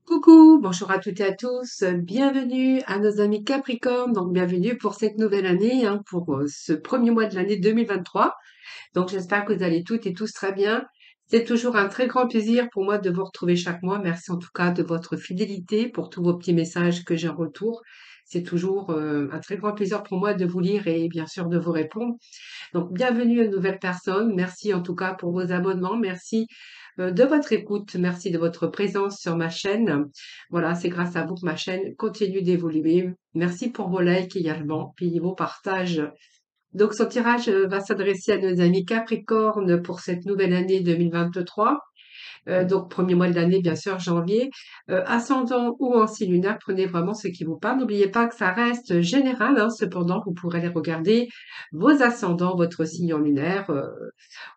Coucou, bonjour à toutes et à tous, bienvenue à nos amis Capricorne, donc bienvenue pour cette nouvelle année, pour ce premier mois de l'année 2023. Donc j'espère que vous allez toutes et tous très bien. C'est toujours un très grand plaisir pour moi de vous retrouver chaque mois. Merci en tout cas de votre fidélité pour tous vos petits messages que j'ai en retour. C'est toujours un très grand plaisir pour moi de vous lire et bien sûr de vous répondre. Donc, bienvenue à une nouvelle personne. Merci en tout cas pour vos abonnements. Merci de votre écoute. Merci de votre présence sur ma chaîne. Voilà, c'est grâce à vous que ma chaîne continue d'évoluer. Merci pour vos likes également, puis vos partages. Donc, ce tirage va s'adresser à nos amis Capricorne pour cette nouvelle année 2023. Donc, premier mois de l'année, bien sûr, janvier. Ascendant ou en signe lunaire, prenez vraiment ce qui vous parle. N'oubliez pas que ça reste général, cependant, vous pourrez aller regarder vos ascendants, votre signe en lunaire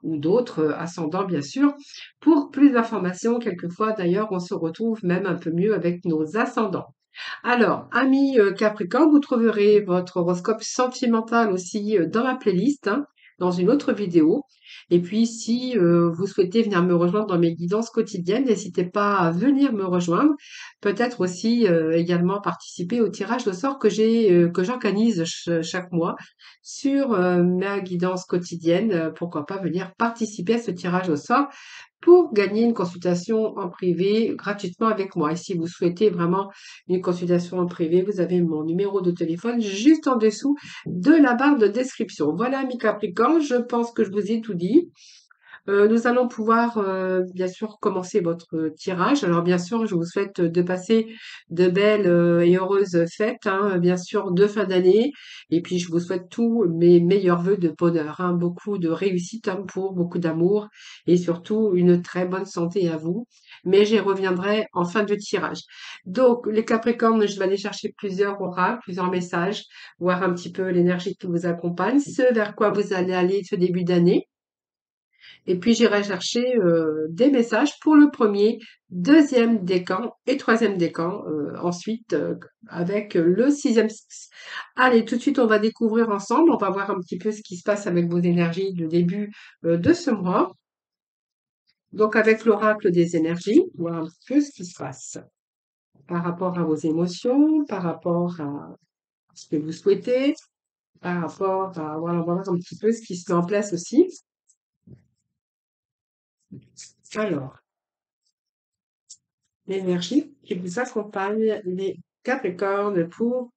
ou d'autres ascendants, bien sûr. Pour plus d'informations, quelquefois, d'ailleurs, on se retrouve même un peu mieux avec nos ascendants. Alors, amis Capricorne, vous trouverez votre horoscope sentimental aussi dans ma playlist, dans une autre vidéo. Et puis, si vous souhaitez venir me rejoindre dans mes guidances quotidiennes, n'hésitez pas à venir me rejoindre. Peut-être aussi également participer au tirage au sort que j'organise chaque mois sur ma guidance quotidienne. Pourquoi pas venir participer à ce tirage au sort pour gagner une consultation en privé gratuitement avec moi. Et si vous souhaitez vraiment une consultation en privé, vous avez mon numéro de téléphone juste en dessous de la barre de description. Voilà, mes Capricornes, je pense que je vous ai tout dit. Nous allons pouvoir, bien sûr, commencer votre tirage. Alors, bien sûr, je vous souhaite de passer de belles et heureuses fêtes, bien sûr, de fin d'année. Et puis, je vous souhaite tous mes meilleurs vœux de bonheur, beaucoup de réussite pour beaucoup d'amour et surtout une très bonne santé à vous. Mais j'y reviendrai en fin de tirage. Donc, les Capricornes, je vais aller chercher plusieurs oracles, plusieurs messages, voir un petit peu l'énergie qui vous accompagne, ce vers quoi vous allez aller ce début d'année. Et puis j'irai chercher des messages pour le premier, deuxième décan et troisième décan ensuite avec le sixième. Allez, tout de suite on va découvrir ensemble, on va voir un petit peu ce qui se passe avec vos énergies de début de ce mois. Donc avec l'oracle des énergies, voir un petit peu ce qui se passe par rapport à vos émotions, par rapport à ce que vous souhaitez, par rapport à, voilà, on va voir un petit peu ce qui se met en place aussi. Alors, l'énergie qui vous accompagne, les Capricornes, pour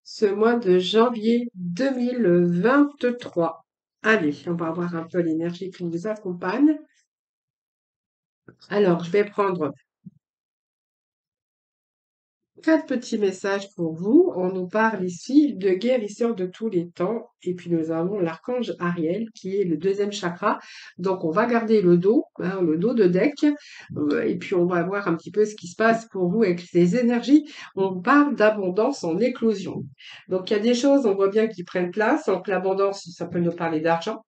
ce mois de janvier 2023. Allez, on va voir un peu l'énergie qui vous accompagne. Alors, je vais prendre 4 petits messages pour vous. On nous parle ici de guérisseur de tous les temps. Et puis nous avons l'archange Ariel qui est le deuxième chakra. Donc on va garder le dos de deck. Et puis on va voir un petit peu ce qui se passe pour vous avec les énergies. On parle d'abondance en éclosion. Donc il y a des choses, on voit bien qui prennent place. Donc l'abondance, ça peut nous parler d'argent.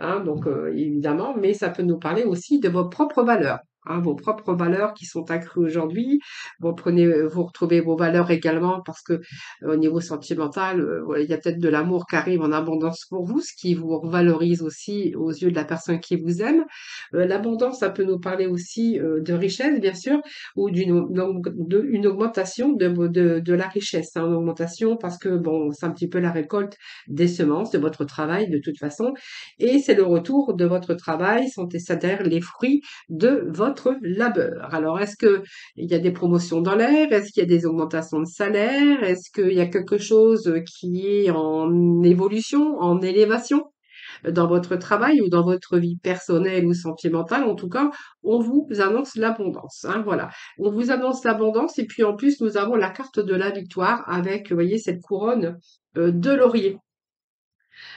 Donc évidemment, mais ça peut nous parler aussi de vos propres valeurs. Vos propres valeurs qui sont accrues aujourd'hui. Vous retrouvez vos valeurs également parce que au niveau sentimental, voilà, il y a peut-être de l'amour qui arrive en abondance pour vous, ce qui vous valorise aussi aux yeux de la personne qui vous aime. L'abondance, ça peut nous parler aussi de richesse, bien sûr, ou une augmentation de la richesse, une augmentation parce que bon, c'est un petit peu la récolte des semences de votre travail de toute façon et c'est le retour de votre travail, c'est-à-dire les fruits de votre labeur. Alors, est-ce que il y a des promotions dans l'air? Est-ce qu'il y a des augmentations de salaire? Est-ce qu'il y a quelque chose qui est en évolution, en élévation dans votre travail ou dans votre vie personnelle ou sentimentale? En tout cas, on vous annonce l'abondance, voilà. On vous annonce l'abondance et puis en plus, nous avons la carte de la victoire avec, vous voyez, cette couronne de laurier.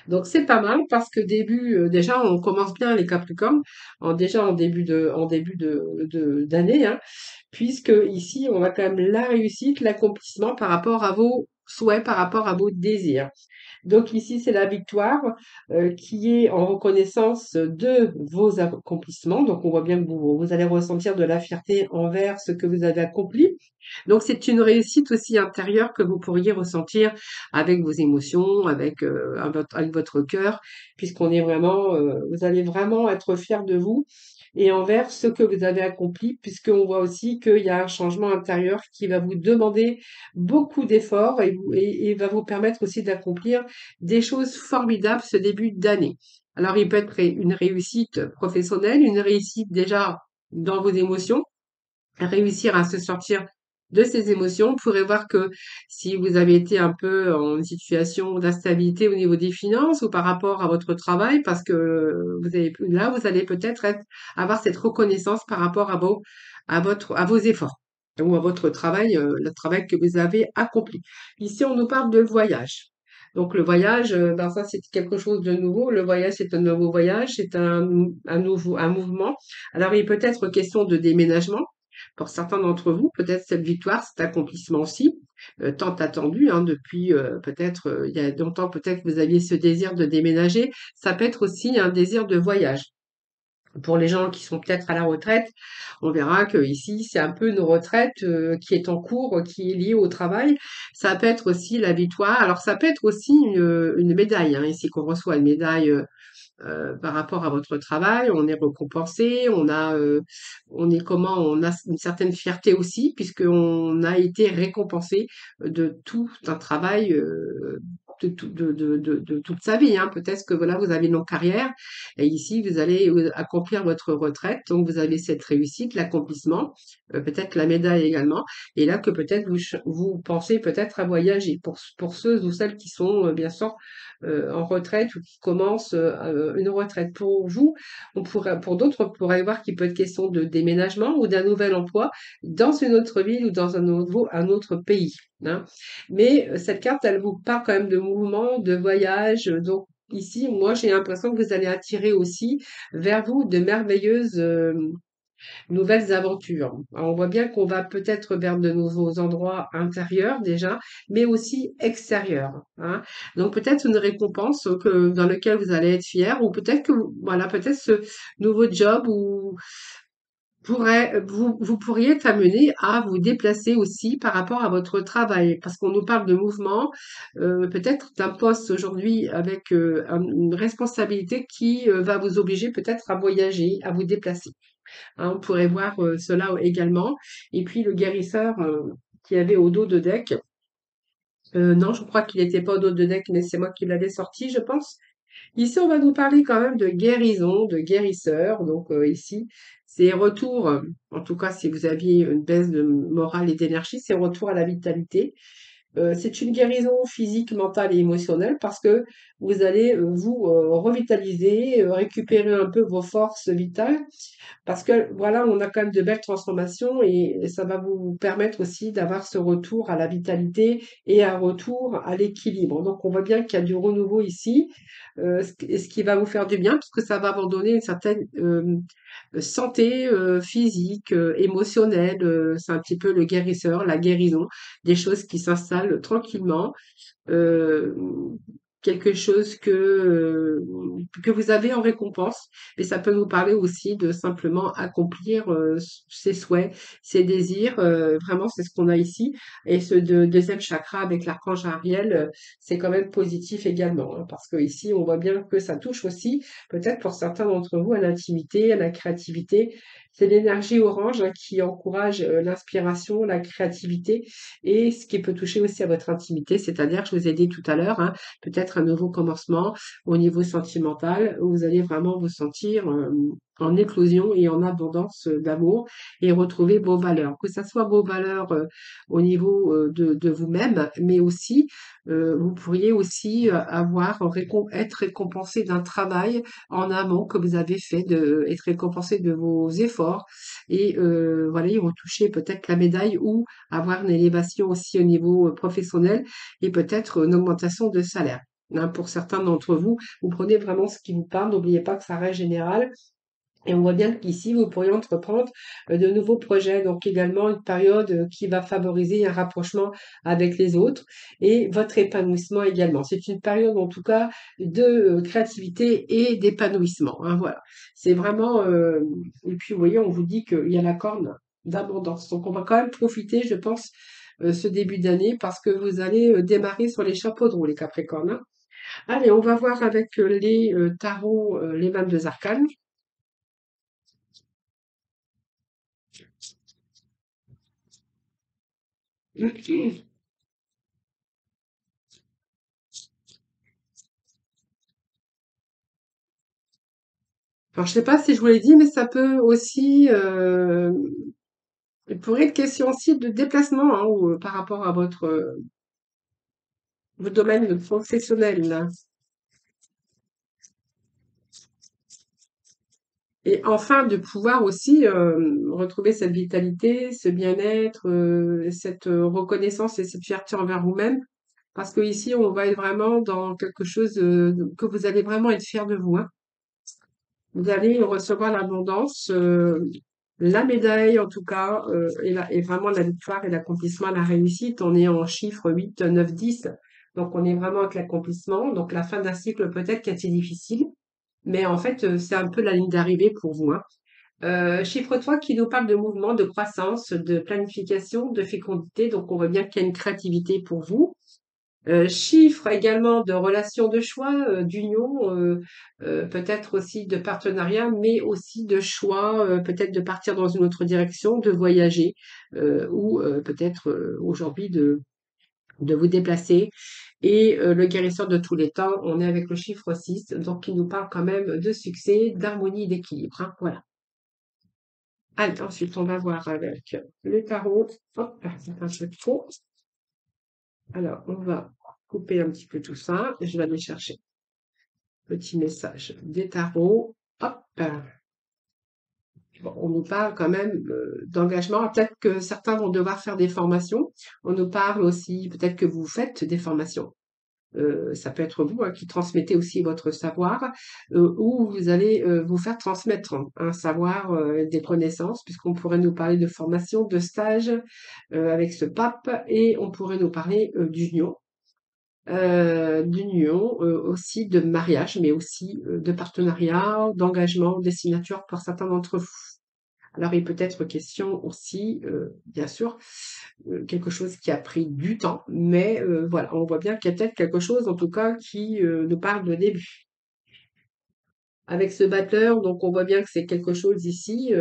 Donc c'est pas mal parce que déjà on commence bien les Capricornes, d'année, puisque ici on a quand même la réussite, l'accomplissement par rapport à vos souhaits, par rapport à vos désirs. Donc ici, c'est la victoire qui est en reconnaissance de vos accomplissements. Donc on voit bien que vous allez ressentir de la fierté envers ce que vous avez accompli. Donc c'est une réussite aussi intérieure que vous pourriez ressentir avec vos émotions, avec votre cœur, puisqu'on est vraiment, vous allez vraiment être fier de vous et envers ce que vous avez accompli, puisqu'on voit aussi qu'il y a un changement intérieur qui va vous demander beaucoup d'efforts et va vous permettre aussi d'accomplir des choses formidables ce début d'année. Alors, il peut être une réussite professionnelle, une réussite déjà dans vos émotions, réussir à se sortir de ces émotions. Vous pourrez voir que si vous avez été un peu en situation d'instabilité au niveau des finances ou par rapport à votre travail, parce que vous allez peut-être avoir cette reconnaissance par rapport à vos efforts ou à votre travail, le travail que vous avez accompli. Ici, on nous parle de voyage. Donc le voyage, ben ça c'est quelque chose de nouveau. Le voyage c'est un nouveau voyage, c'est un mouvement. Alors il peut être question de déménagement pour certains d'entre vous, peut-être cette victoire, cet accomplissement aussi, tant attendu, hein, depuis peut-être il y a longtemps, peut-être que vous aviez ce désir de déménager. Ça peut être aussi un désir de voyage. Pour les gens qui sont peut-être à la retraite, on verra que ici c'est un peu une retraite qui est en cours, qui est liée au travail. Ça peut être aussi la victoire. Alors ça peut être aussi une médaille, hein, ici qu'on reçoit une médaille par rapport à votre travail, on est récompensé, on a une certaine fierté aussi, puisqu'on a été récompensé de tout un travail de toute sa vie, hein. Peut-être que voilà, vous avez une longue carrière et ici vous allez accomplir votre retraite, donc vous avez cette réussite, l'accomplissement, peut-être la médaille également, et là que peut-être vous pensez peut-être à voyager pour ceux ou celles qui sont bien sûr en retraite ou qui commencent une retraite. Pour vous, pour d'autres, on pourrait voir qu'il peut être question de déménagement ou d'un nouvel emploi dans une autre ville ou dans un autre pays, hein. Mais cette carte, elle vous parle quand même de mouvement, de voyage. Donc ici, moi, j'ai l'impression que vous allez attirer aussi vers vous de merveilleuses nouvelles aventures. Alors, on voit bien qu'on va peut-être vers de nouveaux endroits intérieurs déjà, mais aussi extérieurs, hein. Donc peut-être une récompense dans lequel vous allez être fier, ou peut-être que voilà, peut-être ce nouveau job ou vous pourriez être amené à vous déplacer aussi par rapport à votre travail, parce qu'on nous parle de mouvement, peut-être d'un poste aujourd'hui avec une responsabilité qui va vous obliger peut-être à voyager, à vous déplacer, hein. On pourrait voir cela également. Et puis le guérisseur qui avait au dos de deck, non, je crois qu'il n'était pas au dos de deck, mais c'est moi qui l'avais sorti, je pense. Ici, on va nous parler quand même de guérison, de guérisseur. Donc ici, c'est retour, en tout cas si vous aviez une baisse de morale et d'énergie, c'est retour à la vitalité. C'est une guérison physique, mentale et émotionnelle parce que vous allez vous revitaliser, récupérer un peu vos forces vitales parce que voilà, on a quand même de belles transformations et ça va vous permettre aussi d'avoir ce retour à la vitalité et un retour à l'équilibre. Donc on voit bien qu'il y a du renouveau ici, ce qui va vous faire du bien parce que ça va vous donner une certaine santé physique, émotionnelle. C'est un petit peu le guérisseur, la guérison, des choses qui s'installent tranquillement, euh, quelque chose que vous avez en récompense. Mais ça peut nous parler aussi de simplement accomplir ses souhaits, ses désirs. Vraiment, c'est ce qu'on a ici. Et deuxième chakra avec l'archange Ariel, c'est quand même positif également, hein, parce que ici, on voit bien que ça touche aussi, peut-être pour certains d'entre vous, à l'intimité, à la créativité. C'est l'énergie orange, hein, qui encourage l'inspiration, la créativité et ce qui peut toucher aussi à votre intimité, c'est-à-dire, je vous ai dit tout à l'heure, hein, peut-être un nouveau commencement au niveau sentimental, où vous allez vraiment vous sentir en éclosion et en abondance d'amour et retrouver vos valeurs, que ça soit vos valeurs au niveau de vous-même, mais aussi vous pourriez aussi être récompensé d'un travail en amont que vous avez fait, être récompensé de vos efforts et voilà, y retoucher peut-être la médaille ou avoir une élévation aussi au niveau professionnel et peut-être une augmentation de salaire, hein. Pour certains d'entre vous, vous prenez vraiment ce qui vous parle. N'oubliez pas que ça reste général. Et on voit bien qu'ici, vous pourriez entreprendre de nouveaux projets, donc également une période qui va favoriser un rapprochement avec les autres et votre épanouissement également. C'est une période en tout cas de créativité et d'épanouissement, hein, voilà. C'est vraiment, et puis vous voyez, on vous dit qu'il y a la corne d'abondance. Donc on va quand même profiter, je pense, ce début d'année parce que vous allez démarrer sur les chapeaux de roue, les Capricornes, hein. Allez, on va voir avec les tarots, les 22 arcanes. Alors, je sais pas si je vous l'ai dit, mais ça peut aussi, il pourrait être question aussi de déplacement, hein, ou, par rapport à votre domaine professionnel, là. Et enfin, de pouvoir aussi retrouver cette vitalité, ce bien-être, cette reconnaissance et cette fierté envers vous-même. Parce que ici, on va être vraiment dans quelque chose que vous allez vraiment être fier de vous, hein. Vous allez recevoir l'abondance, la médaille en tout cas, et vraiment la victoire et l'accomplissement, la réussite. On est en chiffre 8, 9, 10. Donc on est vraiment avec l'accomplissement. Donc la fin d'un cycle peut-être qui a été difficile, mais en fait, c'est un peu la ligne d'arrivée pour vous, hein. Chiffre 3 qui nous parle de mouvement, de croissance, de planification, de fécondité. Donc on voit bien qu'il y a une créativité pour vous. Chiffre également de relations de choix, d'union, peut-être aussi de partenariat, mais aussi de choix, peut-être de partir dans une autre direction, de voyager, ou peut-être aujourd'hui de vous déplacer. Et le guérisseur de tous les temps, on est avec le chiffre 6, donc qui nous parle quand même de succès, d'harmonie, d'équilibre, hein, voilà. Allez, ensuite on va voir avec le tarot. Hop, c'est un peu trop. Alors, on va couper un petit peu tout ça. Je vais aller chercher petit message des tarots. Hop. Bon, on nous parle quand même d'engagement. Peut-être que certains vont devoir faire des formations. On nous parle aussi, peut-être que vous faites des formations. Ça peut être vous, hein, qui transmettez aussi votre savoir, ou vous allez vous faire transmettre un savoir, des connaissances, puisqu'on pourrait nous parler de formation, de stage avec ce pape, et on pourrait nous parler d'union, aussi de mariage, mais aussi de partenariat, d'engagement, des signatures pour certains d'entre vous. Alors, il peut être question aussi, bien sûr, quelque chose qui a pris du temps, mais voilà, on voit bien qu'il y a peut-être quelque chose, en tout cas, qui nous parle de début. Avec ce battleur, donc on voit bien que c'est quelque chose ici,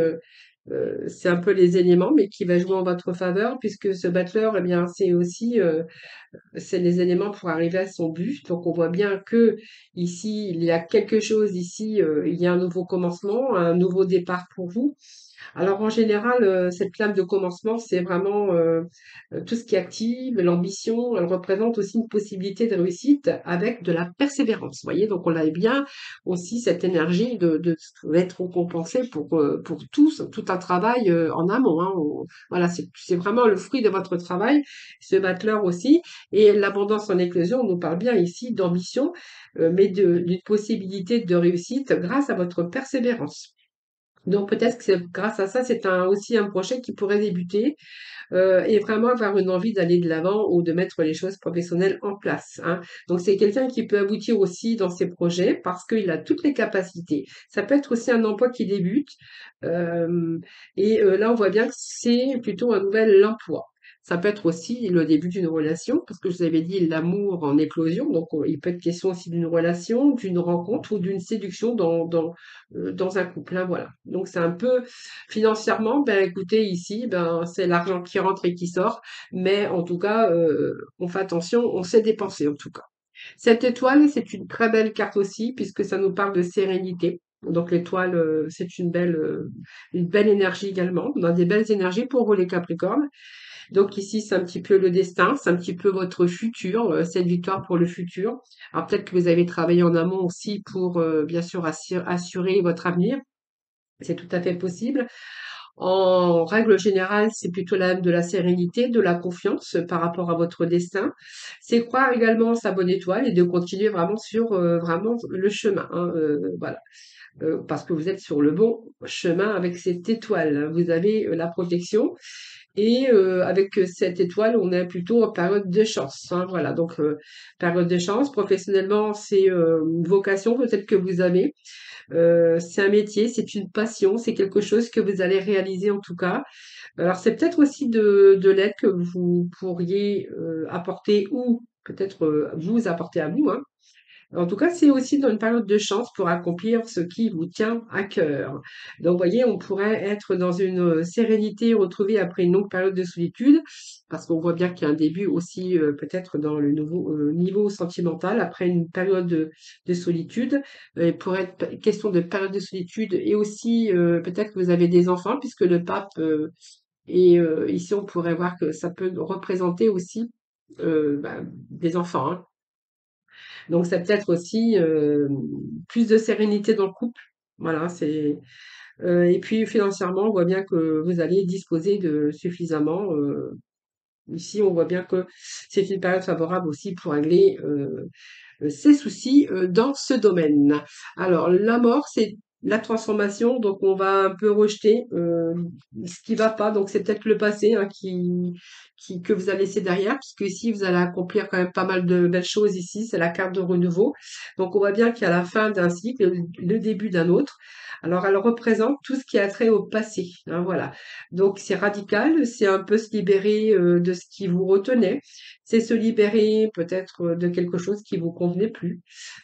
c'est un peu les éléments, mais qui va jouer en votre faveur, puisque ce battleur, eh bien, c'est les éléments pour arriver à son but. Donc on voit bien que ici, il y a quelque chose ici, il y a un nouveau commencement, un nouveau départ pour vous. Alors en général, cette flamme de commencement, c'est vraiment tout ce qui active l'ambition. Elle représente aussi une possibilité de réussite avec de la persévérance. Vous voyez, donc on a bien aussi cette énergie d'être récompensé pour tout un travail en amont, hein. Voilà, c'est vraiment le fruit de votre travail, ce battleur aussi. Et l'abondance en éclosion, on nous parle bien ici d'ambition, mais d'une possibilité de réussite grâce à votre persévérance. Donc peut-être que c'est grâce à ça, c'est aussi un projet qui pourrait débuter et vraiment avoir une envie d'aller de l'avant ou de mettre les choses professionnelles en place, hein. Donc c'est quelqu'un qui peut aboutir aussi dans ses projets parce qu'il a toutes les capacités. Ça peut être aussi un emploi qui débute là on voit bien que c'est plutôt un nouvel emploi. Ça peut être aussi le début d'une relation, parce que je vous avais dit l'amour en éclosion, donc il peut être question aussi d'une relation, d'une rencontre ou d'une séduction dans un couple, hein, voilà. Donc c'est un peu financièrement, ben écoutez, ici, ben c'est l'argent qui rentre et qui sort, mais en tout cas, on fait attention, on sait dépenser en tout cas. Cette étoile, c'est une très belle carte aussi, puisque ça nous parle de sérénité. Donc l'étoile, c'est une belle énergie également. On a des belles énergies pour vous les Capricornes. Donc ici, c'est un petit peu le destin, c'est un petit peu votre futur, cette victoire pour le futur. Alors peut-être que vous avez travaillé en amont aussi pour, bien sûr, assurer votre avenir. C'est tout à fait possible. En règle générale, c'est plutôt de la sérénité, de la confiance par rapport à votre destin. C'est croire également en sa bonne étoile et de continuer vraiment sur vraiment le chemin, hein, voilà. Parce que vous êtes sur le bon chemin avec cette étoile, hein. Vous avez la protection et avec cette étoile, on est plutôt en période de chance, hein, voilà. Donc période de chance. Professionnellement, c'est une vocation peut-être que vous avez. C'est un métier, c'est une passion, c'est quelque chose que vous allez réaliser en tout cas. Alors c'est peut-être aussi de l'aide que vous pourriez apporter ou peut-être vous apporter à vous, hein. En tout cas, c'est aussi dans une période de chance pour accomplir ce qui vous tient à cœur. Donc, vous voyez, on pourrait être dans une sérénité retrouvée après une longue période de solitude, parce qu'on voit bien qu'il y a un début aussi peut-être dans le nouveau niveau sentimental après une période de solitude. Il pourrait être question de période de solitude et aussi peut-être que vous avez des enfants, puisque le pape et ici on pourrait voir que ça peut représenter aussi des enfants, hein. Donc, c'est peut-être aussi plus de sérénité dans le couple. Voilà, et puis financièrement, on voit bien que vous allez disposer de suffisamment. Ici, on voit bien que c'est une période favorable aussi pour régler ses soucis dans ce domaine. Alors, la mort, c'est la transformation, donc on va un peu rejeter ce qui va pas. Donc, c'est peut-être le passé hein, que vous allez laisser derrière, puisque ici, vous allez accomplir quand même pas mal de belles choses ici. C'est la carte de renouveau. Donc, on voit bien qu'il y a la fin d'un cycle, le début d'un autre. Alors, elle représente tout ce qui a trait au passé, hein, voilà. Donc, c'est radical, c'est un peu se libérer de ce qui vous retenait, c'est se libérer peut-être de quelque chose qui vous convenait plus.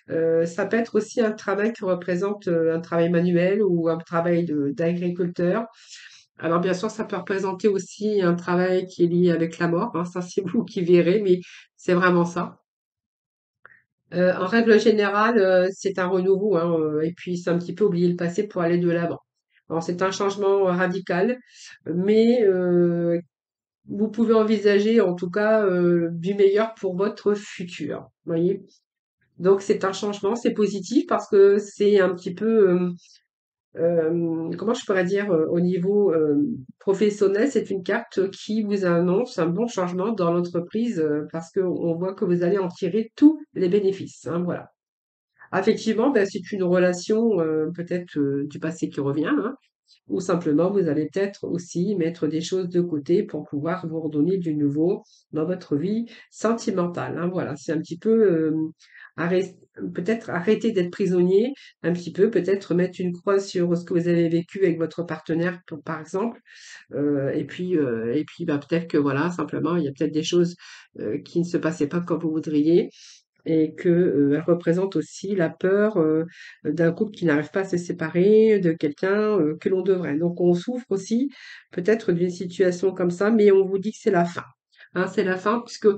Ça peut être aussi un travail qui représente un travail manuel ou un travail d'agriculteur. Alors bien sûr, ça peut représenter aussi un travail qui est lié avec la mort, hein, ça c'est vous qui verrez, mais c'est vraiment ça. En règle générale, c'est un renouveau, hein, et puis c'est un petit peu oublier le passé pour aller de l'avant. Alors c'est un changement radical, mais vous pouvez envisager en tout cas du meilleur pour votre futur. Voyez? Donc c'est un changement, c'est positif parce que c'est un petit peu, comment je pourrais dire, au niveau professionnel, c'est une carte qui vous annonce un bon changement dans l'entreprise parce qu'on voit que vous allez en tirer tous les bénéfices, hein, voilà. Effectivement, ben, c'est une relation peut-être du passé qui revient, hein, ou simplement vous allez peut-être aussi mettre des choses de côté pour pouvoir vous redonner du nouveau dans votre vie sentimentale, hein. Voilà, c'est un petit peu arrêt- peut-être arrêter d'être prisonnier, un petit peu, peut-être mettre une croix sur ce que vous avez vécu avec votre partenaire, par exemple. Et puis bah, peut-être que voilà, simplement, il y a peut-être des choses qui ne se passaient pas comme vous voudriez et que elle représente aussi la peur d'un couple qui n'arrive pas à se séparer de quelqu'un que l'on devrait. Donc on souffre aussi peut-être d'une situation comme ça, mais on vous dit que c'est la fin. Hein, c'est la fin puisque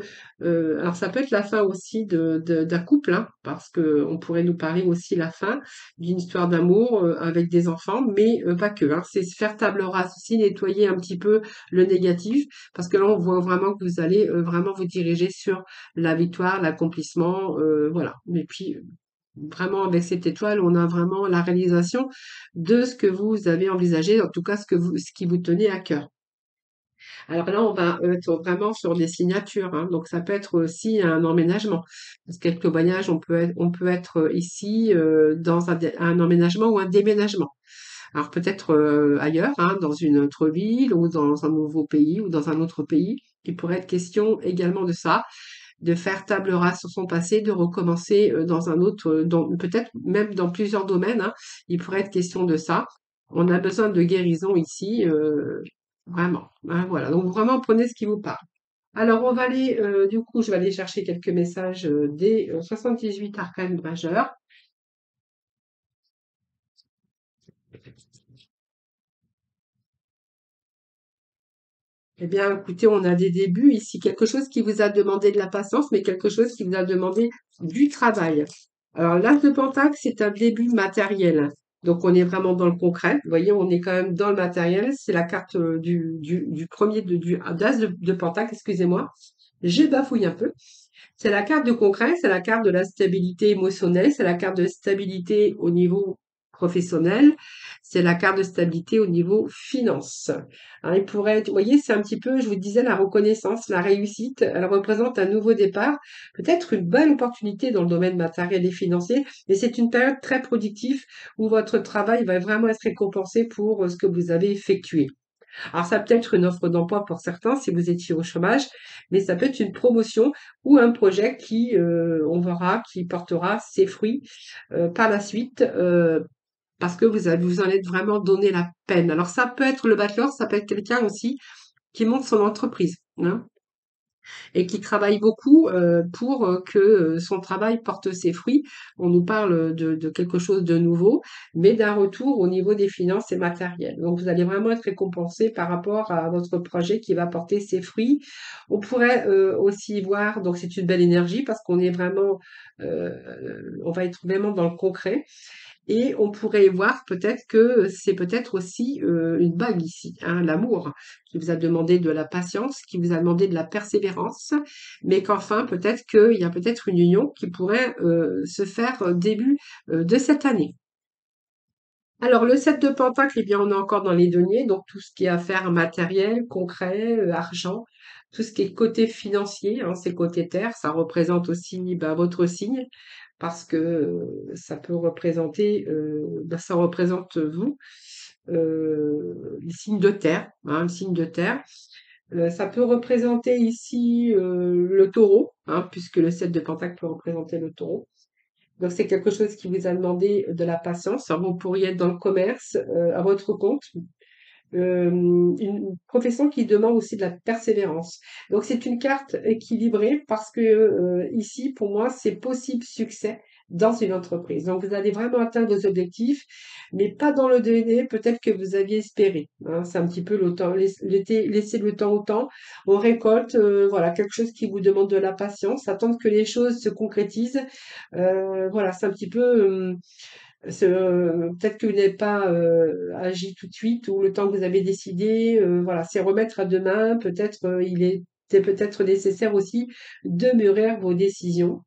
alors ça peut être la fin aussi d'un couple, hein, parce que on pourrait nous parler aussi la fin d'une histoire d'amour avec des enfants, mais pas que. Hein, c'est se faire table rase aussi, nettoyer un petit peu le négatif, parce que là on voit vraiment que vous allez vraiment vous diriger sur la victoire, l'accomplissement, voilà. Et puis, vraiment avec cette étoile, on a vraiment la réalisation de ce que vous avez envisagé, en tout cas ce qui vous tenait à cœur. Alors là, on va être vraiment sur des signatures, hein, donc ça peut être aussi un emménagement. Parce qu'avec le voyage, on peut être ici dans un emménagement ou un déménagement. Alors peut-être ailleurs, hein, dans une autre ville ou dans un nouveau pays ou dans un autre pays. Il pourrait être question également de ça, de faire table rase sur son passé, de recommencer dans un autre, peut-être même dans plusieurs domaines, hein, il pourrait être question de ça. On a besoin de guérison ici, vraiment, hein, voilà. Donc vraiment prenez ce qui vous parle. Alors on va aller, du coup, je vais aller chercher quelques messages des 78 arcanes majeurs. Eh bien, écoutez, on a des débuts ici, quelque chose qui vous a demandé de la patience, mais quelque chose qui vous a demandé du travail. Alors, l'As de Pentacle, c'est un début matériel. Donc, on est vraiment dans le concret. Vous voyez, on est quand même dans le matériel. C'est la carte du premier, d'As de Pentacle, excusez-moi. J'ai bafouillé un peu. C'est la carte de concret, c'est la carte de la stabilité émotionnelle, c'est la carte de stabilité au niveau professionnel, c'est la carte de stabilité au niveau finance. Hein, il pourrait être, vous voyez, c'est un petit peu, je vous disais, la reconnaissance, la réussite. Elle représente un nouveau départ, peut-être une bonne opportunité dans le domaine matériel et financier, mais c'est une période très productive où votre travail va vraiment être récompensé pour ce que vous avez effectué. Alors, ça peut être une offre d'emploi pour certains si vous étiez au chômage, mais ça peut être une promotion ou un projet qui, on verra, qui portera ses fruits par la suite parce que vous en êtes vraiment donné la peine. Alors, ça peut être le battleur, ça peut être quelqu'un aussi qui monte son entreprise, hein. et qui travaille beaucoup pour que son travail porte ses fruits. On nous parle de quelque chose de nouveau, mais d'un retour au niveau des finances et matériel. Donc vous allez vraiment être récompensé par rapport à votre projet qui va porter ses fruits. On pourrait aussi voir, donc c'est une belle énergie parce qu'on est vraiment, on va être vraiment dans le concret. Et on pourrait voir peut-être que c'est peut-être aussi une bague ici, hein, l'amour, qui vous a demandé de la patience, qui vous a demandé de la persévérance, mais qu'enfin peut-être qu'il y a peut-être une union qui pourrait se faire début de cette année. Alors le 7 de Pentacle, eh bien on est encore dans les deniers, donc tout ce qui est affaires matérielles, concret, argent, tout ce qui est côté financier, hein, c'est côté terre, ça représente aussi bah, votre signe, parce que ça peut représenter, bah, ça représente vous, le signe de terre, hein, le signe de terre. Ça peut représenter ici le taureau, hein, puisque le 7 de Pentacle peut représenter le taureau. Donc, c'est quelque chose qui vous a demandé de la patience. Alors, vous pourriez être dans le commerce, à votre compte, une profession qui demande aussi de la persévérance. Donc, c'est une carte équilibrée parce que ici, pour moi, c'est possible succès dans une entreprise. Donc, vous allez vraiment atteindre vos objectifs, mais pas dans le délai peut-être que vous aviez espéré. Hein. C'est un petit peu le temps, laisser le temps au temps. On récolte, voilà, quelque chose qui vous demande de la patience, attendre que les choses se concrétisent. Voilà, c'est un petit peu peut-être que vous n'avez pas agi tout de suite ou le temps que vous avez décidé, voilà, c'est remettre à demain. Peut-être il était peut-être nécessaire aussi de mûrir vos décisions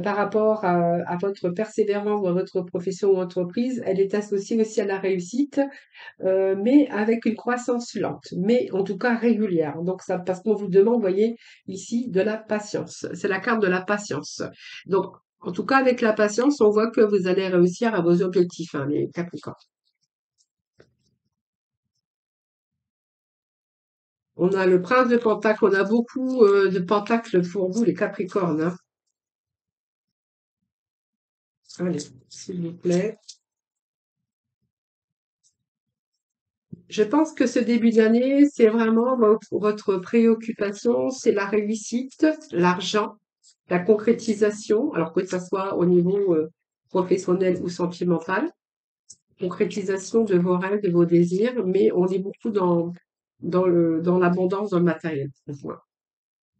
par rapport à votre persévérance dans votre profession ou entreprise. Elle est associée aussi à la réussite, mais avec une croissance lente, mais en tout cas régulière. Donc ça, parce qu'on vous demande, vous voyez, ici, de la patience. C'est la carte de la patience. Donc, en tout cas, avec la patience, on voit que vous allez réussir à vos objectifs, hein, les Capricornes. On a le prince de Pentacle, on a beaucoup de Pentacles pour vous, les Capricornes. Hein. Allez, s'il vous plaît. Je pense que ce début d'année, c'est vraiment votre préoccupation, c'est la réussite, l'argent, la concrétisation, alors que ce soit au niveau professionnel ou sentimental, concrétisation de vos rêves, de vos désirs, mais on est beaucoup dans l'abondance, dans le matériel, pour moi.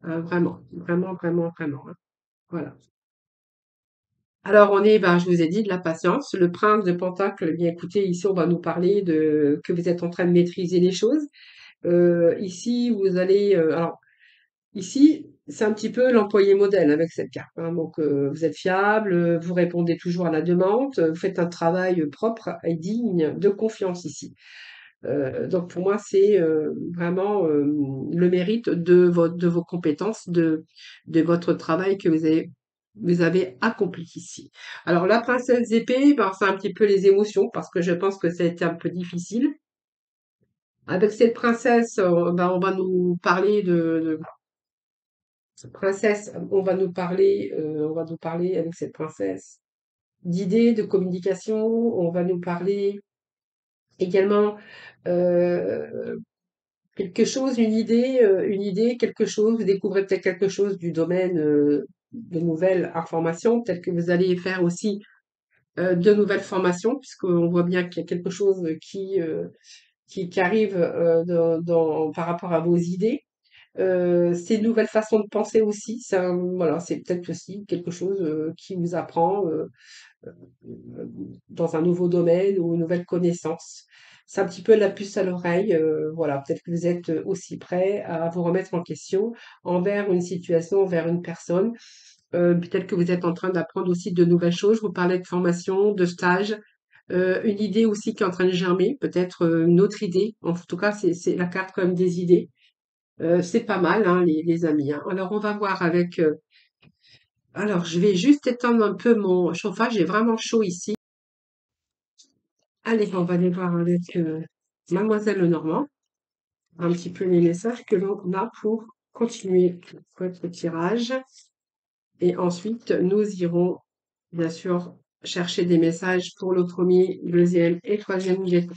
Vraiment, vraiment, vraiment, vraiment. Hein. Voilà. Alors on est, ben, je vous ai dit, de la patience. Le prince de Pentacle, eh bien écoutez, ici on va nous parler de que vous êtes en train de maîtriser les choses. Ici, vous allez, alors ici, c'est un petit peu l'employé modèle avec cette carte. Hein. Donc, vous êtes fiable, vous répondez toujours à la demande, vous faites un travail propre et digne de confiance ici. Donc, pour moi, c'est vraiment le mérite de vos compétences, de votre travail que vous avez accompli ici. Alors, la princesse d'épée, ben, c'est un petit peu les émotions parce que je pense que ça a été un peu difficile. Avec cette princesse, ben, on va nous parler de princesse, on va nous parler avec cette princesse d'idées, de communication, on va nous parler également euh, quelque chose, une idée, quelque chose, vous découvrez peut-être quelque chose du domaine de nouvelles informations, peut-être que vous allez faire aussi de nouvelles formations, puisqu'on voit bien qu'il y a quelque chose qui arrive par rapport à vos idées. C'est une nouvelle façon de penser aussi. Voilà, c'est peut-être aussi quelque chose qui vous apprend dans un nouveau domaine ou une nouvelle connaissance. C'est un petit peu la puce à l'oreille. Voilà, peut-être que vous êtes aussi prêt à vous remettre en question envers une situation, envers une personne. Peut-être que vous êtes en train d'apprendre aussi de nouvelles choses. Vous parlez de formation, de stage. Une idée aussi qui est en train de germer, peut-être une autre idée. En tout cas, c'est la carte comme des idées. C'est pas mal, hein, les amis. Hein. Alors, on va voir avec. Alors, je vais juste éteindre un peu mon chauffage. J'ai vraiment chaud ici. Allez, on va aller voir avec Mademoiselle Lenormand un petit peu les messages que l'on a pour continuer votre tirage. Et ensuite, nous irons, bien sûr, chercher des messages pour le premier, deuxième et troisième jeton.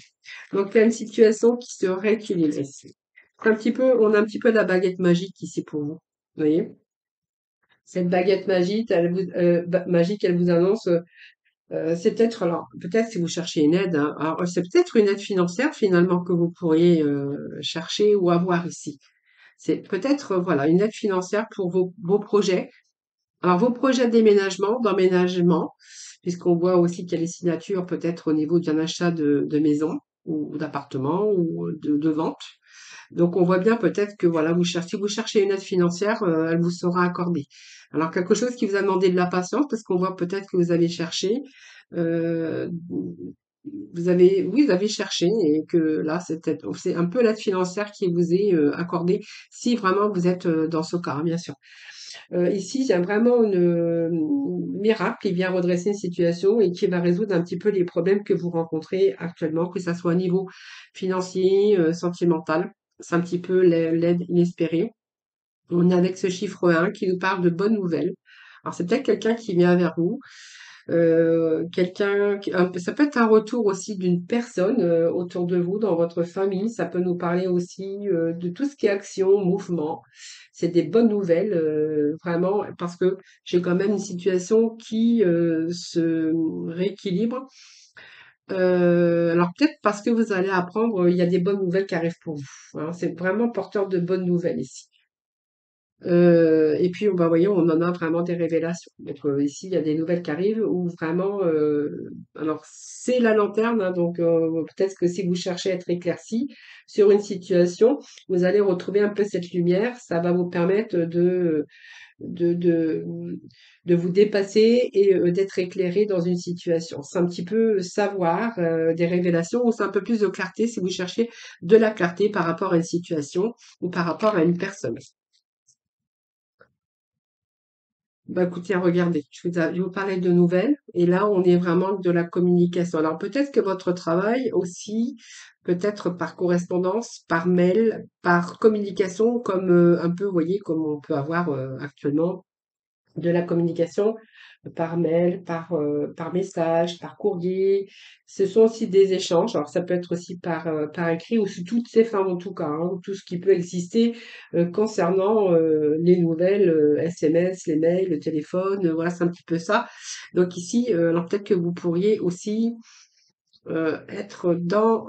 Donc, il y a une situation qui se rééquilibre ici. C'est un petit peu, on a un petit peu la baguette magique ici pour vous. Vous voyez? Cette baguette magique, magique, elle vous annonce, c'est peut-être, alors, peut-être si vous cherchez une aide, hein, alors, c'est peut-être une aide financière finalement que vous pourriez chercher ou avoir ici. C'est peut-être, voilà, une aide financière pour vos projets. Alors, vos projets de déménagement, d'emménagement, puisqu'on voit aussi qu'il y a les signatures peut-être au niveau d'un achat de maison ou d'appartement ou de vente. Donc, on voit bien peut-être que voilà, si vous cherchez une aide financière, elle vous sera accordée. Alors, quelque chose qui vous a demandé de la patience, parce qu'on voit peut-être que vous avez cherché, euh, oui, vous avez cherché et que là, c'est un peu l'aide financière qui vous est accordée si vraiment vous êtes dans ce cas, hein, bien sûr. Ici, il y a vraiment miracle qui vient redresser une situation et qui va résoudre un petit peu les problèmes que vous rencontrez actuellement, que ça soit au niveau financier, sentimental. C'est un petit peu l'aide inespérée. On est avec ce chiffre 1 qui nous parle de bonnes nouvelles. Alors, c'est peut-être quelqu'un qui vient vers vous, ça peut être un retour aussi d'une personne autour de vous, dans votre famille. Ça peut nous parler aussi de tout ce qui est action, mouvement. C'est des bonnes nouvelles, vraiment, parce que j'ai quand même une situation qui se rééquilibre. Alors peut-être parce que vous allez apprendre, il y a des bonnes nouvelles qui arrivent pour vous, hein. C'est vraiment porteur de bonnes nouvelles ici. Et puis, bah, voyez, on en a vraiment des révélations. Donc, ici, il y a des nouvelles qui arrivent où vraiment, alors c'est la lanterne, hein, donc peut-être que si vous cherchez à être éclairci sur une situation, vous allez retrouver un peu cette lumière. Ça va vous permettre de, de, de vous dépasser et d'être éclairé dans une situation. C'est un petit peu savoir des révélations ou c'est un peu plus de clarté si vous cherchez de la clarté par rapport à une situation ou par rapport à une personne. Bah écoutez, regardez, je vous parlais de nouvelles et là on est vraiment de la communication. Alors peut-être que votre travail aussi, peut-être par correspondance, par mail, par communication, comme un peu, vous voyez, comme on peut avoir actuellement de la communication par mail, par message, par courrier. Ce sont aussi des échanges. Alors, ça peut être aussi par écrit ou sous toutes ces formes en tout cas, hein, tout ce qui peut exister concernant les nouvelles, SMS, les mails, le téléphone. Voilà, c'est un petit peu ça. Donc ici, alors peut-être que vous pourriez aussi être dans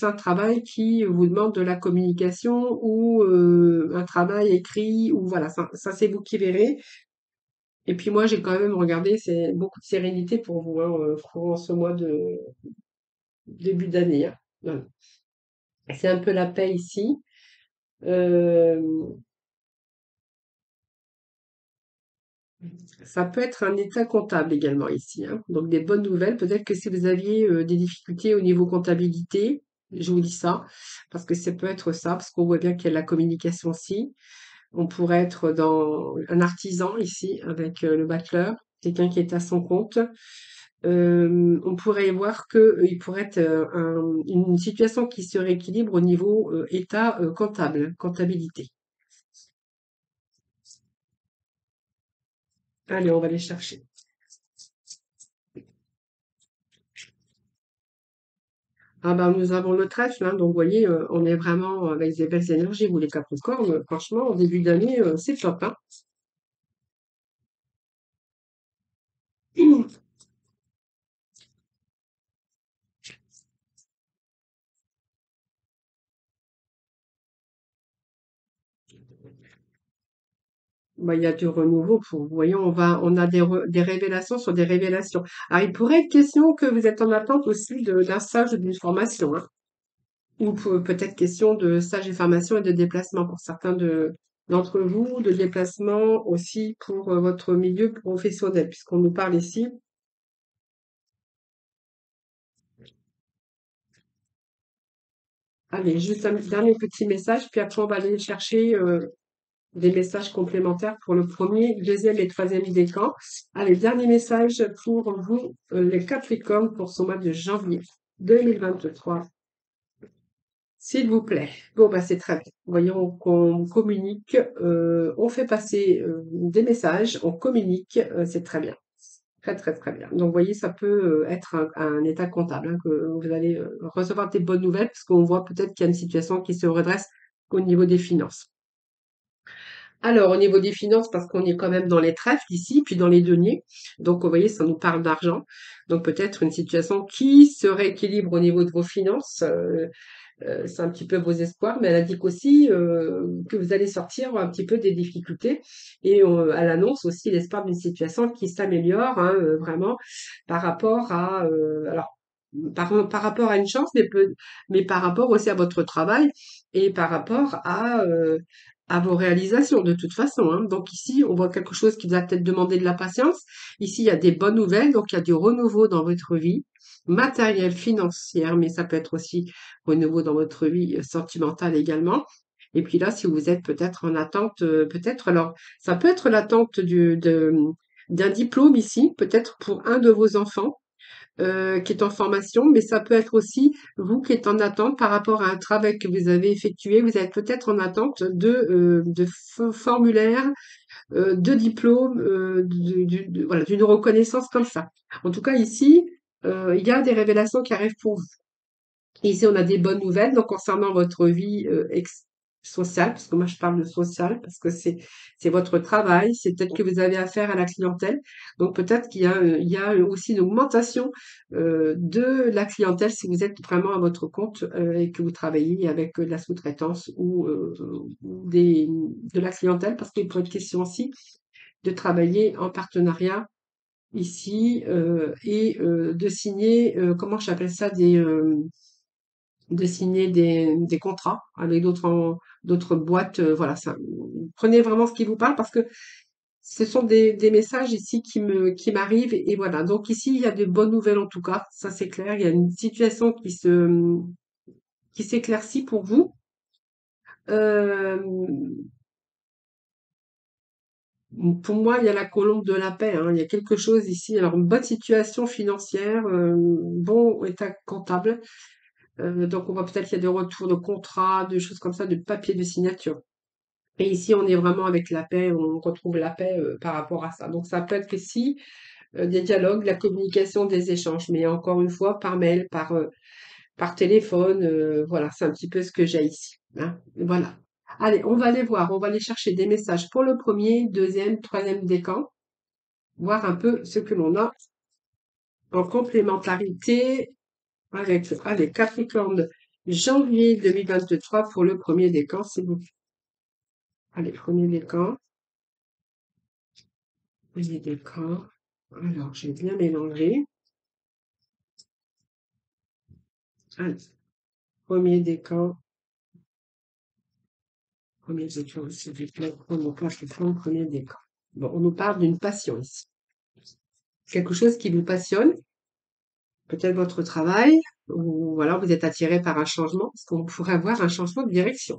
un travail qui vous demande de la communication ou un travail écrit ou voilà, ça c'est vous qui verrez. Et puis moi, j'ai quand même regardé, c'est beaucoup de sérénité pour vous, hein, courant ce mois de début d'année, hein. Voilà. C'est un peu la paix ici. Euh, Ça peut être un état comptable également ici, hein. Donc des bonnes nouvelles. Peut-être que si vous aviez des difficultés au niveau comptabilité, je vous dis ça, parce que ça peut être ça, parce qu'on voit bien qu'il y a de la communication aussi. On pourrait être dans un artisan ici avec le bachelor, quelqu'un qui est à son compte. On pourrait voir que il pourrait être une situation qui se rééquilibre au niveau état comptable, comptabilité. Allez, on va les chercher. Ah ben, nous avons le trèfle, hein, donc vous voyez, on est vraiment avec des belles énergies, vous les Capricornes. Franchement, en début d'année, c'est top, hein. Bah, il y a du renouveau pour, vous voyez, on a des révélations sur des révélations. Alors, il pourrait être question que vous êtes en attente aussi d'un stage ou d'une formation, hein. Ou peut-être question de stage et formation et de déplacement pour certains d'entre vous, de déplacement aussi pour votre milieu professionnel, puisqu'on nous parle ici. Allez, juste un dernier petit message, puis après on va aller chercher des messages complémentaires pour le premier, deuxième et troisième décan. Allez, dernier message pour vous, les Capricornes, pour ce mois de janvier 2023. S'il vous plaît. Bon, bah, c'est très bien. Voyons qu'on communique, on fait passer des messages, on communique, c'est très bien. Très, très, très bien. Donc, vous voyez, ça peut être un état comptable, hein, que vous allez recevoir des bonnes nouvelles, parce qu'on voit peut-être qu'il y a une situation qui se redresse au niveau des finances. Alors, au niveau des finances, parce qu'on est quand même dans les trèfles ici, puis dans les deniers. Donc, vous voyez, ça nous parle d'argent. Donc, peut-être une situation qui se rééquilibre au niveau de vos finances. C'est un petit peu vos espoirs, mais elle indique aussi que vous allez sortir un petit peu des difficultés. Et elle annonce aussi l'espoir d'une situation qui s'améliore, hein, vraiment, par rapport à... alors, par rapport à une chance, mais par rapport aussi à votre travail et par rapport à vos réalisations de toute façon, hein. Donc ici, on voit quelque chose qui va peut-être demander de la patience. Ici, il y a des bonnes nouvelles, donc il y a du renouveau dans votre vie matérielle, financière, mais ça peut être aussi renouveau dans votre vie sentimentale également. Et puis là, si vous êtes peut-être en attente, peut-être, alors, ça peut être l'attente d'un diplôme ici, peut-être pour un de vos enfants qui est en formation, mais ça peut être aussi vous qui êtes en attente par rapport à un travail que vous avez effectué. Vous êtes peut-être en attente de formulaires, de diplômes, voilà, d'une reconnaissance comme ça. En tout cas, ici, il y a des révélations qui arrivent pour vous. Ici, on a des bonnes nouvelles donc concernant votre vie sociale, parce que moi je parle de social, parce que c'est votre travail, c'est peut-être que vous avez affaire à la clientèle. Donc peut-être il y a aussi une augmentation de la clientèle si vous êtes vraiment à votre compte et que vous travaillez avec de la sous-traitance ou de la clientèle, parce qu'il pourrait être question aussi de travailler en partenariat ici et de signer, comment j'appelle ça, de signer des contrats avec d'autres boîtes. Voilà, ça, prenez vraiment ce qui vous parle parce que ce sont des messages ici qui m'arrivent et voilà. Donc ici, il y a de bonnes nouvelles en tout cas, ça c'est clair. Il y a une situation qui s'éclaircit pour vous. Euh, pour moi, il y a la colombe de la paix, hein. Il y a quelque chose ici. Alors, une bonne situation financière, bon état comptable. Donc, on voit peut-être qu'il y a des retours de contrats, de choses comme ça, de papiers de signature. Et ici, on est vraiment avec la paix, on retrouve la paix par rapport à ça. Donc, ça peut être ici des dialogues, la communication, des échanges, mais encore une fois, par mail, par téléphone, voilà, c'est un petit peu ce que j'ai ici, hein. Voilà. Allez, on va aller voir, on va aller chercher des messages pour le premier, deuxième, troisième décan, voir un peu ce que l'on a en complémentarité avec, allez, Capricorne, janvier 2023 pour le premier décan, s'il vous plaît. Allez, premier décan. Premier décan. Alors, j'ai bien mélangé. Allez, premier décan. Premier décan, s'il vous plaît. Premier décan. Bon, on nous parle d'une passion ici. Quelque chose qui vous passionne, peut-être votre travail, ou voilà, vous êtes attiré par un changement, parce qu'on pourrait avoir un changement de direction.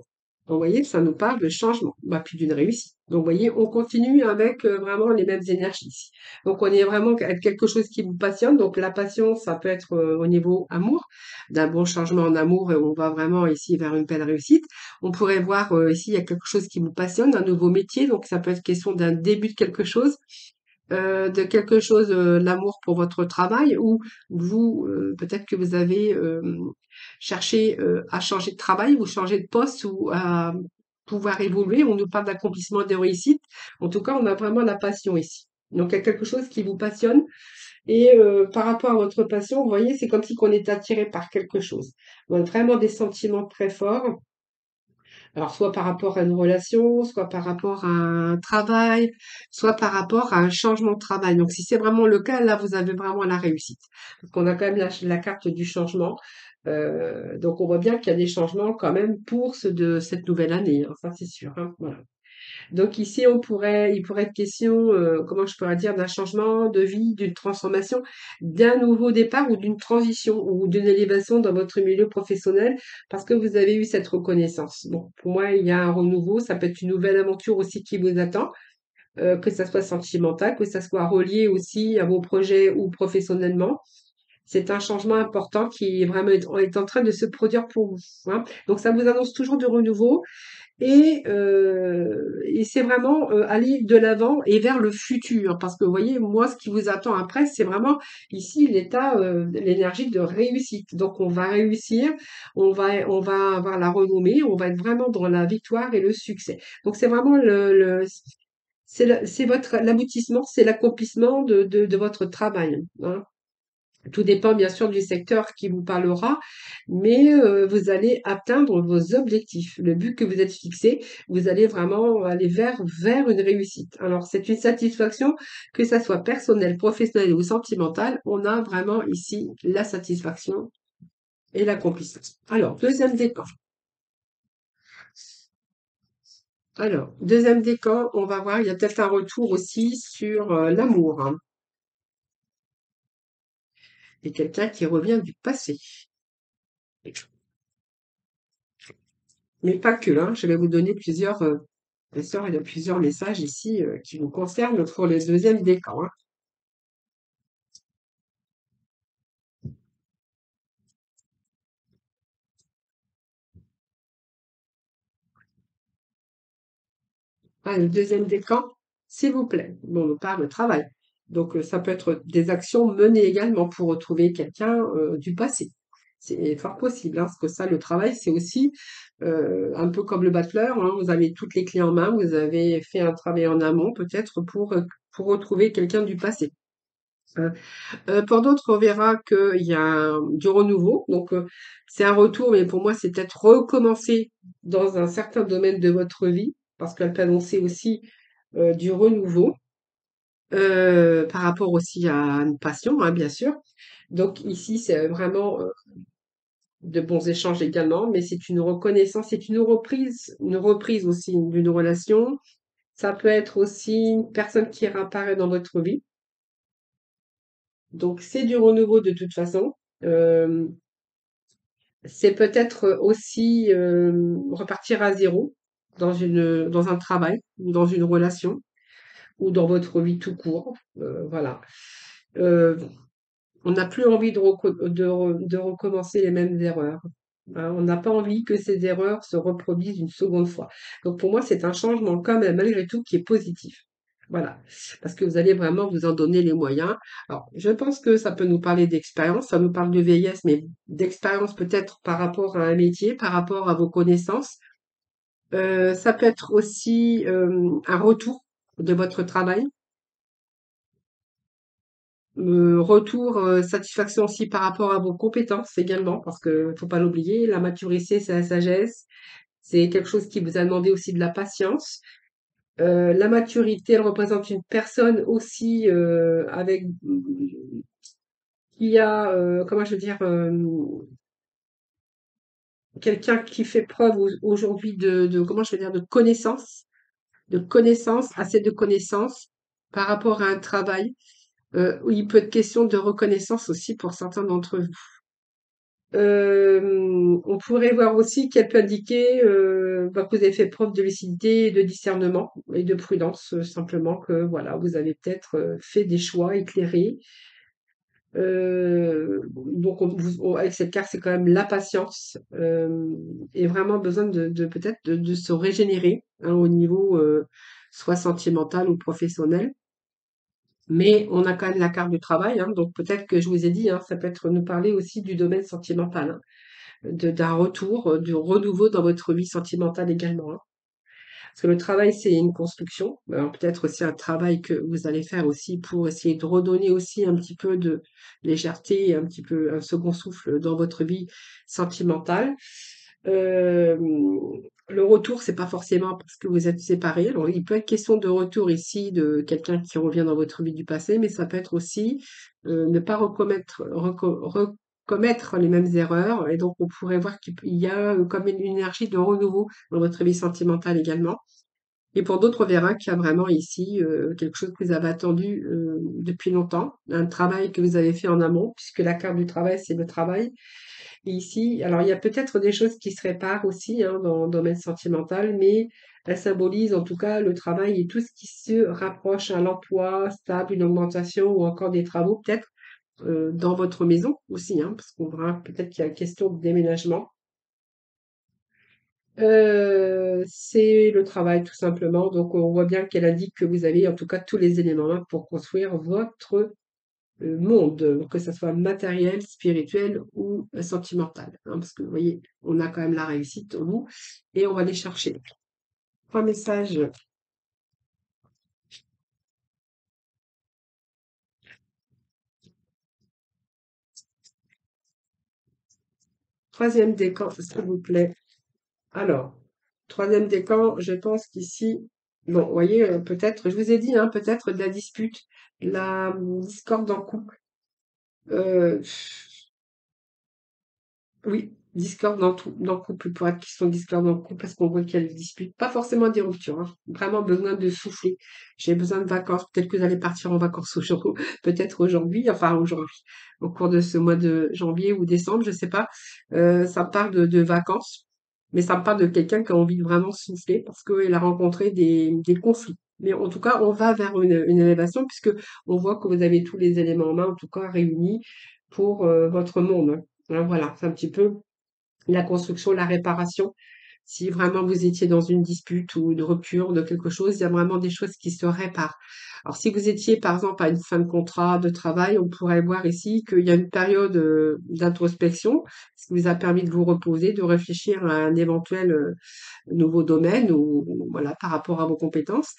Donc, vous voyez, ça nous parle de changement, bah, puis d'une réussite. Donc, vous voyez, on continue avec vraiment les mêmes énergies ici. Donc, on est vraiment avec quelque chose qui vous passionne. Donc, la passion, ça peut être au niveau amour, d'un bon changement en amour, et on va vraiment ici vers une belle réussite. On pourrait voir ici, il y a quelque chose qui vous passionne, un nouveau métier. Donc, ça peut être question d'un début de quelque chose de quelque chose, l'amour pour votre travail ou vous, peut-être que vous avez cherché à changer de travail ou changer de poste ou à pouvoir évoluer. On nous parle d'accomplissement de réussite. En tout cas, on a vraiment la passion ici. Donc, il y a quelque chose qui vous passionne et par rapport à votre passion, vous voyez, c'est comme si on est attiré par quelque chose. On a vraiment des sentiments très forts. Alors, soit par rapport à une relation, soit par rapport à un travail, soit par rapport à un changement de travail. Donc, si c'est vraiment le cas, là, vous avez vraiment la réussite. Parce qu'on a quand même la carte du changement. Donc, on voit bien qu'il y a des changements quand même pour cette nouvelle année, hein, ça c'est sûr, hein, voilà. Donc ici, il pourrait être question, comment je pourrais dire, d'un changement de vie, d'une transformation, d'un nouveau départ ou d'une transition ou d'une élévation dans votre milieu professionnel parce que vous avez eu cette reconnaissance. Bon, pour moi, il y a un renouveau, ça peut être une nouvelle aventure aussi qui vous attend, que ça soit sentimental, que ça soit relié aussi à vos projets ou professionnellement. C'est un changement important qui est vraiment est en train de se produire pour vous, hein. Donc ça vous annonce toujours de renouveau et c'est vraiment aller de l'avant et vers le futur. Parce que vous voyez, moi, ce qui vous attend après, c'est vraiment ici l'état, l'énergie de réussite. Donc, on va réussir, on va avoir la renommée, on va être vraiment dans la victoire et le succès. Donc, c'est vraiment c'est votre l'aboutissement, c'est l'accomplissement de votre travail, hein. Tout dépend bien sûr du secteur qui vous parlera, mais vous allez atteindre vos objectifs. Le but que vous êtes fixé, vous allez vraiment aller vers une réussite. Alors, c'est une satisfaction, que ça soit personnelle, professionnelle ou sentimentale, on a vraiment ici la satisfaction et l'accomplissement. Alors, deuxième décan. Alors, deuxième décan, on va voir, il y a peut-être un retour aussi sur l'amour, hein, et quelqu'un qui revient du passé. Mais pas que, hein. Je vais vous donner bien sûr, il y a plusieurs messages ici qui vous concernent pour le deuxième décan, hein. Ah, le deuxième décan, s'il vous plaît. Bon, on parle de travail. Donc, ça peut être des actions menées également pour retrouver quelqu'un du passé. C'est fort possible, hein, parce que ça, le travail, c'est aussi un peu comme le battleur, hein. Vous avez toutes les clés en main, vous avez fait un travail en amont peut-être pour retrouver quelqu'un du passé. Euh, pour d'autres, on verra qu'il y a du renouveau. Donc, c'est un retour, mais pour moi, c'est peut-être recommencer dans un certain domaine de votre vie, parce qu'elle peut annoncer aussi du renouveau, par rapport aussi à une passion, hein, bien sûr. Donc, ici, c'est vraiment de bons échanges également, mais c'est une reconnaissance, c'est une reprise aussi d'une relation. Ça peut être aussi une personne qui réapparaît dans votre vie. Donc, c'est du renouveau de toute façon. Euh, C'est peut-être aussi repartir à zéro dans un travail ou dans une relation ou dans votre vie tout court. Voilà. Euh, on n'a plus envie de recommencer les mêmes erreurs, hein. On n'a pas envie que ces erreurs se reproduisent une seconde fois. Donc pour moi, c'est un changement quand même, malgré tout, qui est positif. Voilà. Parce que vous allez vraiment vous en donner les moyens. Alors, je pense que ça peut nous parler d'expérience, ça nous parle de vieillesse, mais d'expérience peut-être par rapport à un métier, par rapport à vos connaissances. Ça peut être aussi un retour de votre travail. Retour, satisfaction aussi par rapport à vos compétences également, parce que faut pas l'oublier, la maturité, c'est la sagesse. C'est quelque chose qui vous a demandé aussi de la patience. La maturité, elle représente une personne aussi avec qui a, comment je veux dire, quelqu'un qui fait preuve aujourd'hui comment je veux dire, de connaissances, assez de connaissances par rapport à un travail où il peut être question de reconnaissance aussi pour certains d'entre vous. On pourrait voir aussi qu'elle peut indiquer bah, que vous avez fait preuve de lucidité, et de discernement et de prudence, simplement que voilà, vous avez peut-être fait des choix éclairés. Donc, avec cette carte, c'est quand même la patience et vraiment besoin de peut-être de se régénérer, hein, au niveau soit sentimental ou professionnel. Mais on a quand même la carte du travail, hein, donc peut-être que je vous ai dit, hein, ça peut être nous parler aussi du domaine sentimental, hein, d'un retour, du renouveau dans votre vie sentimentale également, hein. Parce que le travail, c'est une construction. Alors peut-être aussi un travail que vous allez faire aussi pour essayer de redonner aussi un petit peu de légèreté, un petit peu un second souffle dans votre vie sentimentale. Euh, le retour, c'est pas forcément parce que vous êtes séparés. Alors, il peut être question de retour ici de quelqu'un qui revient dans votre vie du passé, mais ça peut être aussi ne pas recommettre les mêmes erreurs. Et donc, on pourrait voir qu'il y a comme une énergie de renouveau dans votre vie sentimentale également. Et pour d'autres, on verra qu'il y a vraiment ici quelque chose que vous avez attendu depuis longtemps, un travail que vous avez fait en amont, puisque la carte du travail, c'est le travail. Et ici, alors il y a peut-être des choses qui se réparent aussi, hein, dans le domaine sentimental, mais elle symbolise en tout cas le travail et tout ce qui se rapproche à l'emploi stable, une augmentation ou encore des travaux, peut-être dans votre maison aussi, hein, parce qu'on verra peut-être qu'il y a une question de déménagement. C'est le travail tout simplement. Donc on voit bien qu'elle indique que vous avez en tout cas tous les éléments là pour construire votre monde, que ça soit matériel, spirituel ou sentimental, hein, parce que vous voyez, on a quand même la réussite en nous et on va les chercher. Trois messages. Troisième décan, s'il vous plaît. Alors, troisième décan, je pense qu'ici, bon, vous voyez, peut-être, je vous ai dit, hein, peut-être de la dispute, de la discorde dans le couple. Euh, Oui, discorde dans le couple, pour être question de discorde dans le couple, parce qu'on voit qu'il y a des disputes, pas forcément des ruptures, hein. Vraiment besoin de souffler. J'ai besoin de vacances. Peut-être que vous allez partir en vacances aujourd'hui, peut-être aujourd'hui, enfin aujourd'hui, au cours de ce mois de janvier ou décembre, je sais pas. Ça me parle de vacances, mais ça me parle de quelqu'un qui a envie de vraiment souffler parce qu'il a rencontré des conflits. Mais en tout cas, on va vers une élévation puisque on voit que vous avez tous les éléments en main, en tout cas réunis pour votre monde, hein. Voilà, c'est un petit peu la construction, la réparation. Si vraiment vous étiez dans une dispute ou une rupture de quelque chose, il y a vraiment des choses qui se réparent. Alors, si vous étiez, par exemple, à une fin de contrat de travail, on pourrait voir ici qu'il y a une période d'introspection, ce qui vous a permis de vous reposer, de réfléchir à un éventuel nouveau domaine ou voilà, par rapport à vos compétences.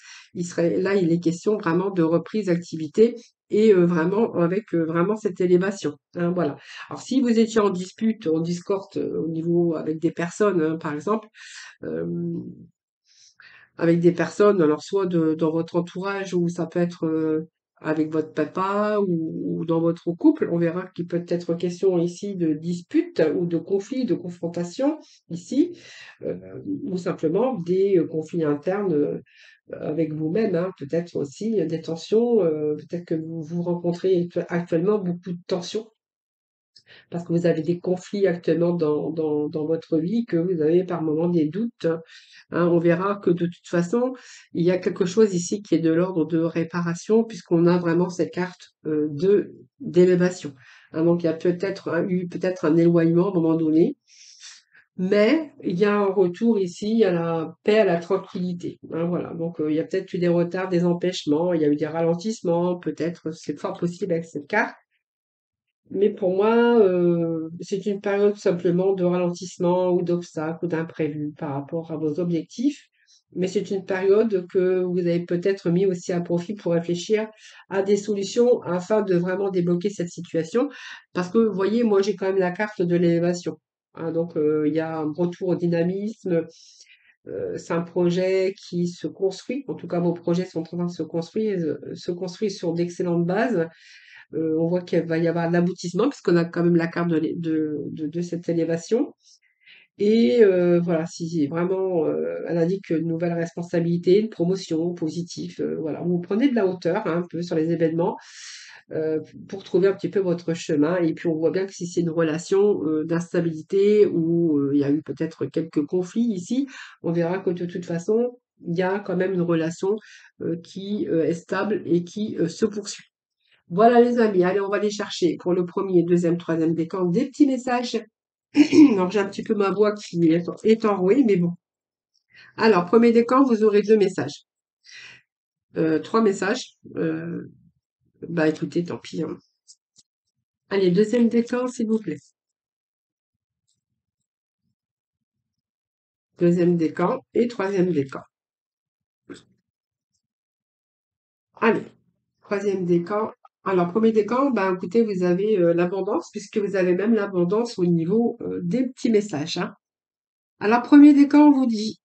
Là, il est question vraiment de reprise d'activité et vraiment avec vraiment cette élévation, hein, voilà. Alors, si vous étiez en dispute, en discorde au niveau avec des personnes, hein, par exemple, euh, avec des personnes, alors soit dans votre entourage ou ça peut être avec votre papa ou dans votre couple, on verra qu'il peut être question ici de dispute ou de conflit, de confrontation ici, euh, ou simplement des conflits internes avec vous-même, hein, peut-être aussi des tensions, peut-être que vous rencontrez actuellement beaucoup de tensions parce que vous avez des conflits actuellement dans votre vie, que vous avez par moments des doutes, hein. On verra que de toute façon, il y a quelque chose ici qui est de l'ordre de réparation, puisqu'on a vraiment cette carte d'élévation, hein. Donc il y a eu peut-être un éloignement à un moment donné, mais il y a un retour ici à la paix, à la tranquillité, hein, voilà. Donc il y a peut-être eu des retards, des empêchements, il y a eu des ralentissements, peut-être, c'est fort possible avec cette carte. Mais pour moi, c'est une période simplement de ralentissement ou d'obstacles ou d'imprévus par rapport à vos objectifs. Mais c'est une période que vous avez peut-être mis aussi à profit pour réfléchir à des solutions afin de vraiment débloquer cette situation. Parce que, vous voyez, moi, j'ai quand même la carte de l'élévation, hein. Donc, il y a un retour au dynamisme. C'est un projet qui se construit. En tout cas, vos projets sont en train de se construire sur d'excellentes bases. On voit qu'il va y avoir un aboutissement puisqu'on a quand même la carte de cette élévation. Et voilà, si vraiment elle indique une nouvelle responsabilité, une promotion positive, voilà, vous prenez de la hauteur, hein, un peu sur les événements euh, pour trouver un petit peu votre chemin. Et puis on voit bien que si c'est une relation d'instabilité ou il y a eu peut-être quelques conflits ici, on verra que de toute façon, il y a quand même une relation qui est stable et qui se poursuit. Voilà les amis, allez, on va les chercher pour le premier, deuxième, troisième décan, des petits messages. Donc j'ai un petit peu ma voix qui est enrouée, mais bon. Alors, premier décan, vous aurez deux messages. Trois messages. Bah écoutez, tant pis, hein. Allez, deuxième décan, s'il vous plaît. Deuxième décan et troisième décan. Allez, troisième décan. Alors, premier décan, bah écoutez, vous avez l'abondance, puisque vous avez même l'abondance au niveau des petits messages, hein. Alors, premier décan, on vous dit,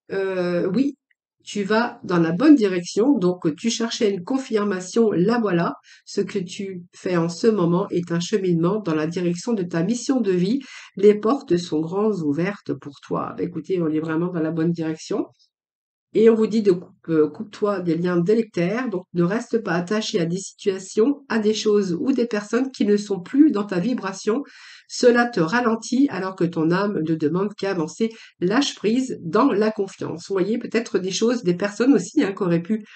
oui, tu vas dans la bonne direction, donc tu cherchais une confirmation, la voilà. Ce que tu fais en ce moment est un cheminement dans la direction de ta mission de vie. Les portes sont grandes ouvertes pour toi. Bah, écoutez, on est vraiment dans la bonne direction. Et on vous dit de coupe-toi des liens délétères, donc ne reste pas attaché à des situations, à des choses ou des personnes qui ne sont plus dans ta vibration. Cela te ralentit alors que ton âme ne demande qu'à avancer. Lâche prise dans la confiance. Vous voyez peut-être des choses, des personnes aussi hein, qui auraient pu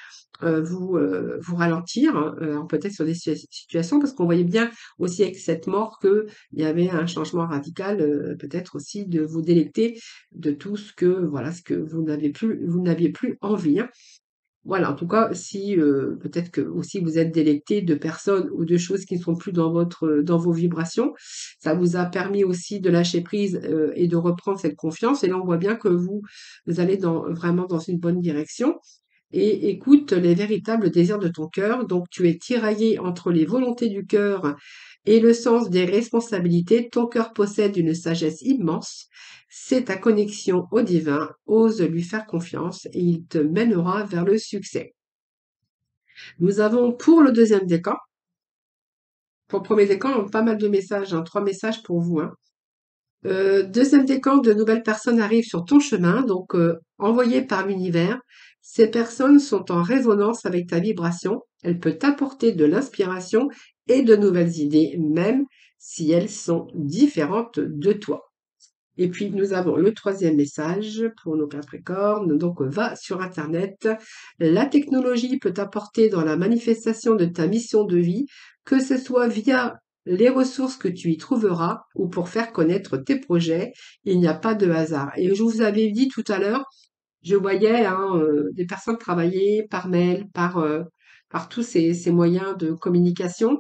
vous ralentir, hein, peut-être sur des situations, parce qu'on voyait bien aussi avec cette mort qu'il y avait un changement radical, peut-être aussi de vous délecter de tout ce que, voilà, ce que vous n'aviez plus envie, hein. Voilà, en tout cas, si peut-être que aussi vous êtes délecté de personnes ou de choses qui ne sont plus dans vos vibrations, ça vous a permis aussi de lâcher prise et de reprendre cette confiance. Et là, on voit bien que vous allez vraiment dans une bonne direction. Et écoute les véritables désirs de ton cœur. Donc, tu es tiraillé entre les volontés du cœur et le sens des responsabilités. Ton cœur possède une sagesse immense. C'est ta connexion au divin. Ose lui faire confiance et il te mènera vers le succès. Nous avons pour le deuxième décan, pour le premier décan, pas mal de messages, hein, 3 messages pour vous, hein. Deuxième décan, de nouvelles personnes arrivent sur ton chemin, donc envoyées par l'univers. Ces personnes sont en résonance avec ta vibration. Elles peuvent t'apporter de l'inspiration et de nouvelles idées, même si elles sont différentes de toi. Et puis, nous avons le troisième message pour nos Capricornes. Donc, va sur Internet. La technologie peut t'apporter dans la manifestation de ta mission de vie, que ce soit via les ressources que tu y trouveras ou pour faire connaître tes projets. Il n'y a pas de hasard. Et je vous avais dit tout à l'heure, je voyais hein, des personnes travailler par mail, par tous ces moyens de communication,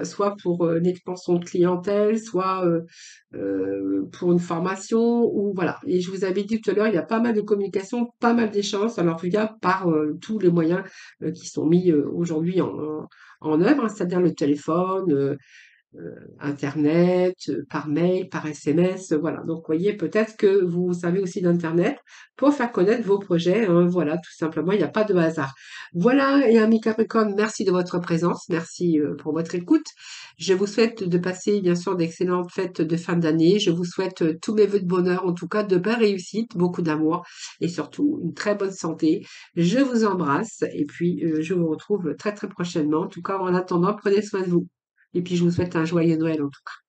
soit pour une expansion de clientèle, soit pour une formation, ou voilà. Et je vous avais dit tout à l'heure, il y a pas mal de communication, pas mal d'échanges, alors en tout cas par tous les moyens qui sont mis aujourd'hui en œuvre, hein, c'est-à-dire le téléphone, Internet, par mail, par SMS, voilà. Donc, vous voyez, peut-être que vous savez aussi d'Internet pour faire connaître vos projets, hein, voilà, tout simplement, il n'y a pas de hasard. Voilà, et amis Capricorne, merci de votre présence, merci pour votre écoute. Je vous souhaite de passer, bien sûr, d'excellentes fêtes de fin d'année. Je vous souhaite tous mes vœux de bonheur, en tout cas, de belles réussites, beaucoup d'amour et surtout une très bonne santé. Je vous embrasse et puis je vous retrouve très, très prochainement. En tout cas, en attendant, prenez soin de vous. Et puis, je vous souhaite un joyeux Noël en tout cas.